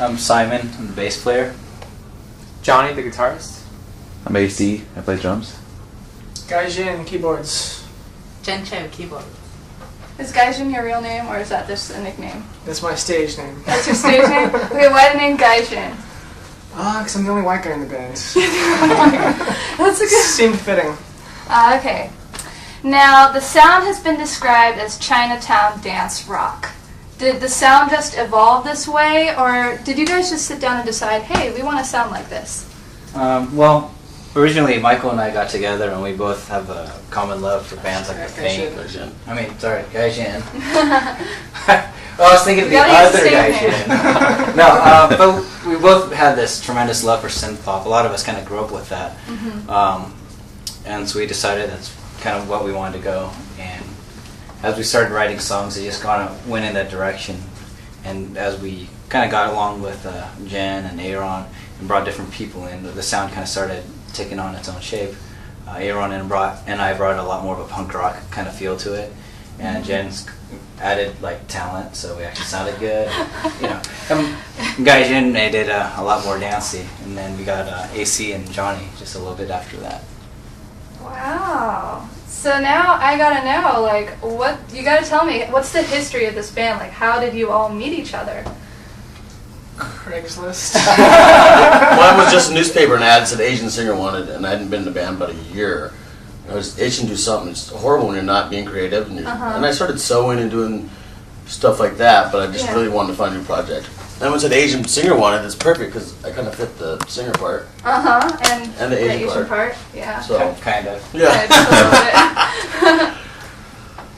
I'm Simon. I'm the bass player. Johnny, the guitarist. I'm AC. I play drums. Gaijin, keyboards. Jen Cho, keyboard. Is Gaijin your real name, or is that just a nickname? That's my stage name. That's your stage name? Okay, why the name Gaijin? Because I'm the only white guy in the band. That's a good... Seemed fitting. Okay. Now, the sound has been described as Chinatown dance rock. Did the sound just evolve this way, or did you guys just sit down and decide, hey, we want to sound like this? Well, originally Michael and I got together, and we both have a common love for bands like The Faint. Gaijin. Well, I was thinking of the other Gaijin. No, but we both had this tremendous love for synth pop. A lot of us kind of grew up with that. And so we decided that's kind of what we wanted to go. And as we started writing songs, it just kind of went in that direction. And as we kind of got along with Jen and Aaron and brought different people in, the sound kind of started taking on its own shape. Aaron and I brought a lot more of a punk rock kind of feel to it. And Jen's added like talent, so we actually sounded good. You know, Gaijin, they did a lot more dancey, and then we got AC and Johnny just a little bit after that. Wow. So now I gotta know, like, what you gotta tell me. What's the history of this band? Like, how did you all meet each other? Craigslist. Mine was just a newspaper, and ad said Asian singer wanted, and I hadn't been in the band about a year. I was itching to do something. It's horrible when you're not being creative, and, and I started sewing and doing stuff like that. But I just really wanted to find a new project. And when it said Asian singer wanted, it's perfect because I kind of fit the singer part. And the Asian part. Yeah. So kind of. Yeah. Yeah,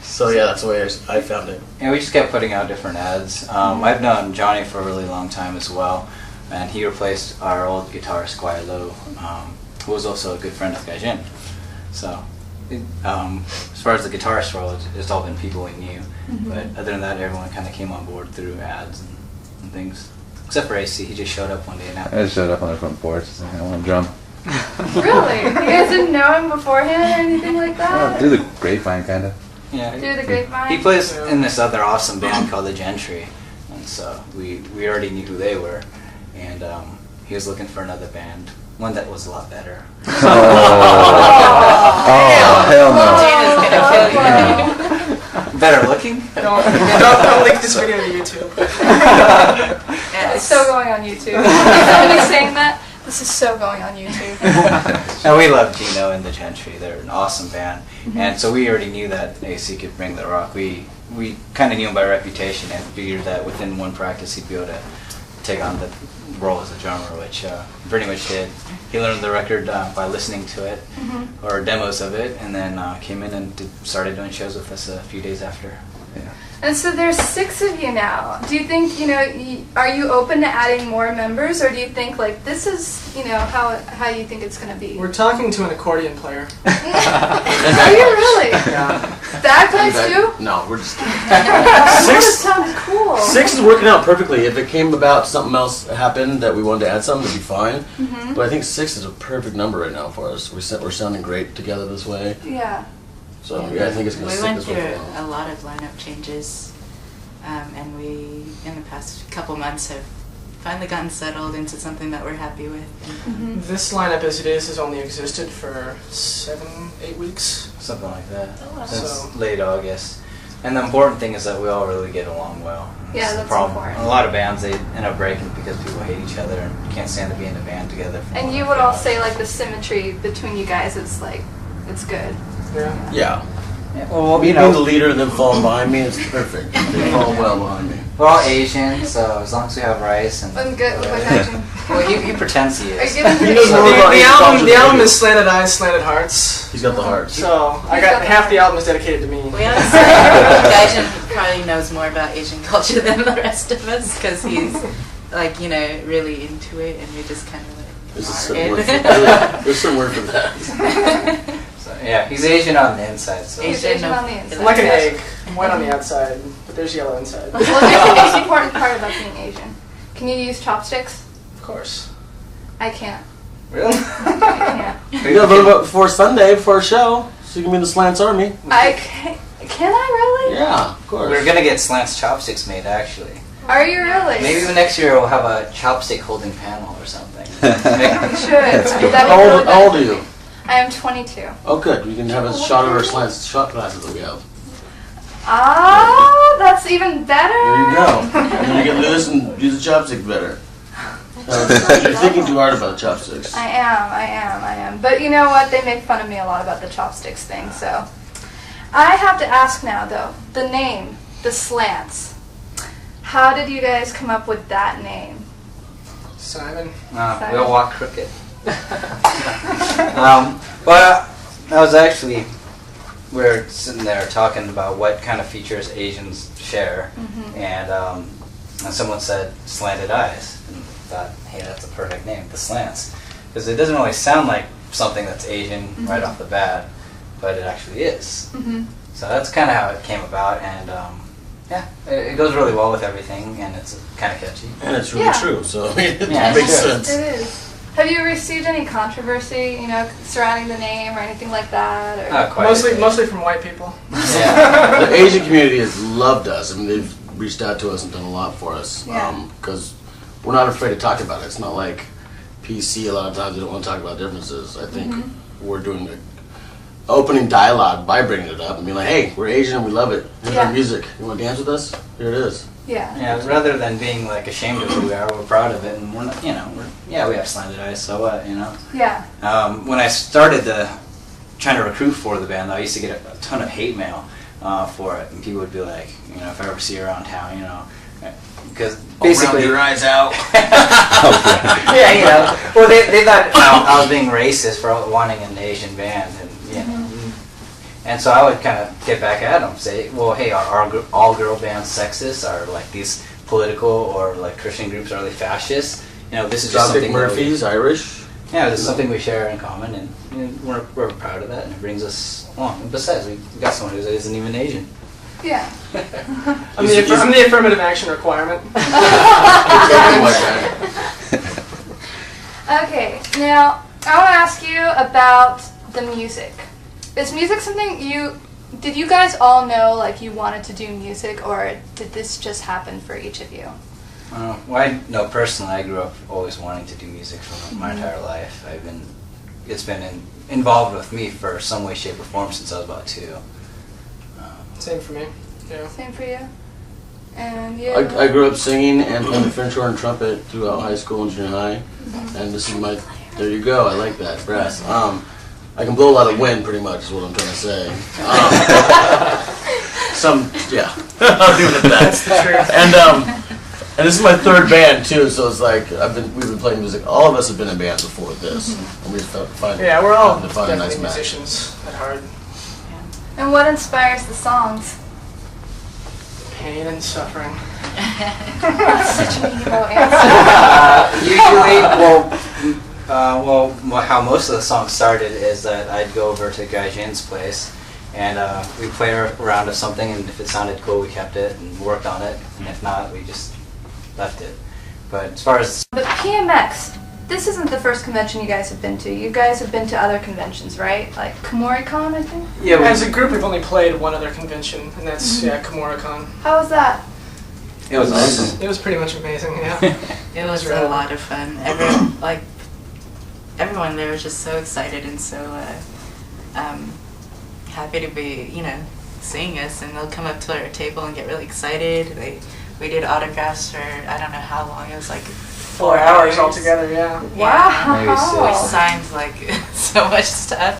so yeah, that's the way I found it. And we just kept putting out different ads. I've known Johnny for a really long time as well, and he replaced our old guitarist Guai Lo, who was also a good friend of Gaijin. So, as far as the guitarist role, it's all been people we knew. But other than that, everyone kind of came on board through ads and things. Except for AC, he just showed up one day and I just showed up on the front porch and said, I want to drum. Really? You guys didn't know him beforehand or anything like that? Through the grapevine, kind of. Yeah. Through the grapevine? He plays in this other awesome band called The Gentry, and so we already knew who they were, and he was looking for another band, one that was a lot better. Hell no. Gina's gonna kill you. Better looking? Don't link this video to YouTube. It's so going on YouTube. Somebody's saying that? This is so going on YouTube. And we love Gino and The Gentry. They're an awesome band. And so we already knew that AC could bring the rock. We kind of knew him by reputation and figured that within one practice he'd be able to take on the role as a drummer, which pretty much did. He learned the record by listening to it, or demos of it, and then came in and started doing shows with us a few days after. Yeah. And so there's 6 of you now. Do you think, are you open to adding more members, or do you think, like, this is, how you think it's going to be? We're talking to an accordion player. Are you really? Yeah. Bagpipes too? No, we're just kidding. That sounds cool. 6 is working out perfectly. If it came about something else happened that we wanted to add something, it'd be fine. But I think 6 is a perfect number right now for us. We're sounding great together this way. Yeah. So yeah, I think it's going to We stick went this way. through a lot of lineup changes, and we, in the past couple months, have finally gotten settled into something that we're happy with. This lineup as it is has only existed for 7-8 weeks. Something like that. So- Since late August. And the important thing is that we all really get along well. Yeah, the that's problem. important. A lot of bands, they end up breaking because people hate each other and can't stand to be in a band together. for And more you than would 3 all months. say, like, the symmetry between you guys is, like, it's good. Yeah. Yeah. Yeah, well, Me being the leader and them falling behind me is perfect. They fall well behind me. we're all Asian, so as long as we have rice and... I'm good with Gaijin. Well, he pretends he Are you is. giving He me knows more about The Asian album, culture the than album we do. is Slanted Eyes, Slanted Hearts. He's got the hearts. So I He's got got the half the heart. album is dedicated to me. We honestly, Gaijin probably knows more about Asian culture than the rest of us, because he's, like, really into it, and we just kind of, like, There's a are certain in. word for, there's some word for that. So, yeah, he's Asian on the inside, so... He's Asian on the inside. I'm like an egg. I'm white on the outside, but there's yellow inside. Well, there's the most important part about being Asian. Can you use chopsticks? Of course. I can't. Really? I can't. We got to vote before Sunday, before our show, so you can be in the Slants Army. I can't. Can I really? Yeah, of course. We're gonna get Slants chopsticks made, actually. Are you really? Maybe next year we'll have a chopstick holding panel or something. We should. That's cool. That'd be How really old, how old are good. you? I am 22. Oh, good. We can have a shot of our Slants shot glasses that we have. Ah, that's even better. There you go. And then you get loose and use the chopstick better. You're thinking too hard about chopsticks. I am. But you know what? They make fun of me a lot about the chopsticks thing, so. I have to ask now, though, the name, the Slants. How did you guys come up with that name? Simon. We all walk crooked. But I was actually, we were sitting there talking about what kind of features Asians share, and someone said slanted eyes, and thought, hey, that's a perfect name, the Slants, because it doesn't really sound like something that's Asian right off the bat, but it actually is. So that's kind of how it came about, and yeah, it goes really well with everything, and it's kind of catchy. And it's really true, so I mean, it Yeah, makes it's true. sense. It is. Have you received any controversy, surrounding the name or anything like that? Or? Not quite. Mostly from white people. Yeah. The Asian community has loved us. I mean, they've reached out to us and done a lot for us. Yeah. Because we're not afraid to talk about it. It's not like PC. A lot of times they don't want to talk about differences. I think we're doing the opening dialogue by bringing it up and being like, hey, we're Asian and we love it. Here's our music. You want to dance with us? Here it is. Yeah. Yeah, rather than being like ashamed of who we are, we're proud of it, and we're not, we have slanted eyes, so what, Yeah. When I started trying to recruit for the band, I used to get a ton of hate mail for it, and people would be like, if I ever see you around town, because basically, Round your eyes out. yeah, well, they thought I was being racist for wanting an Asian band, and and so I would kind of get back at them, say, well, hey, are all girl bands sexist? Are like these political or like Christian groups, are they fascist? This is just Dropkick something Murphys, Irish. Yeah, this is something we share in common, and we're proud of that, and it brings us along. And besides, we got someone who isn't even Asian. Yeah. I'm the affirmative action requirement. Okay, now I want to ask you about the music. Is music something did you guys all know like you wanted to do music, or did this just happen for each of you? Well, I know personally, I grew up always wanting to do music for my entire life. It's been involved with me for some way, shape, or form since I was about 2. Same for me. Yeah. Same for you? And you? I grew up singing and playing the French horn and trumpet throughout high school and junior high. And this is there you go, I like that, brass. I can blow a lot of wind, pretty much, is what I'm trying to say. I'll do it at that. And this is my 3rd band too, so it's like we've been playing music. All of us have been in bands before this, and we find we're all to find a nice definitely match. musicians at heart. And what inspires the songs? Pain and suffering. Such an emo answer. Usually, how most of the songs started is that I'd go over to Guy Jin's place, and we'd play around with something, and if it sounded cool, we kept it and worked on it, and if not, we just left it. But as far as... But PMX, this isn't the first convention you guys have been to. You guys have been to other conventions, right? Like KomoriCon, I think? Yeah, As a group, we've only played one other convention, and that's KomoriCon. How was that? it was awesome. It was pretty much amazing. Yeah. It was a lot of fun. Everyone there was just so excited and so happy to be, seeing us, and they'll come up to our table and get really excited. We did autographs for I don't know how long. It was like 4 hours altogether. Yeah. Wow. Maybe 6. We signed like so much stuff.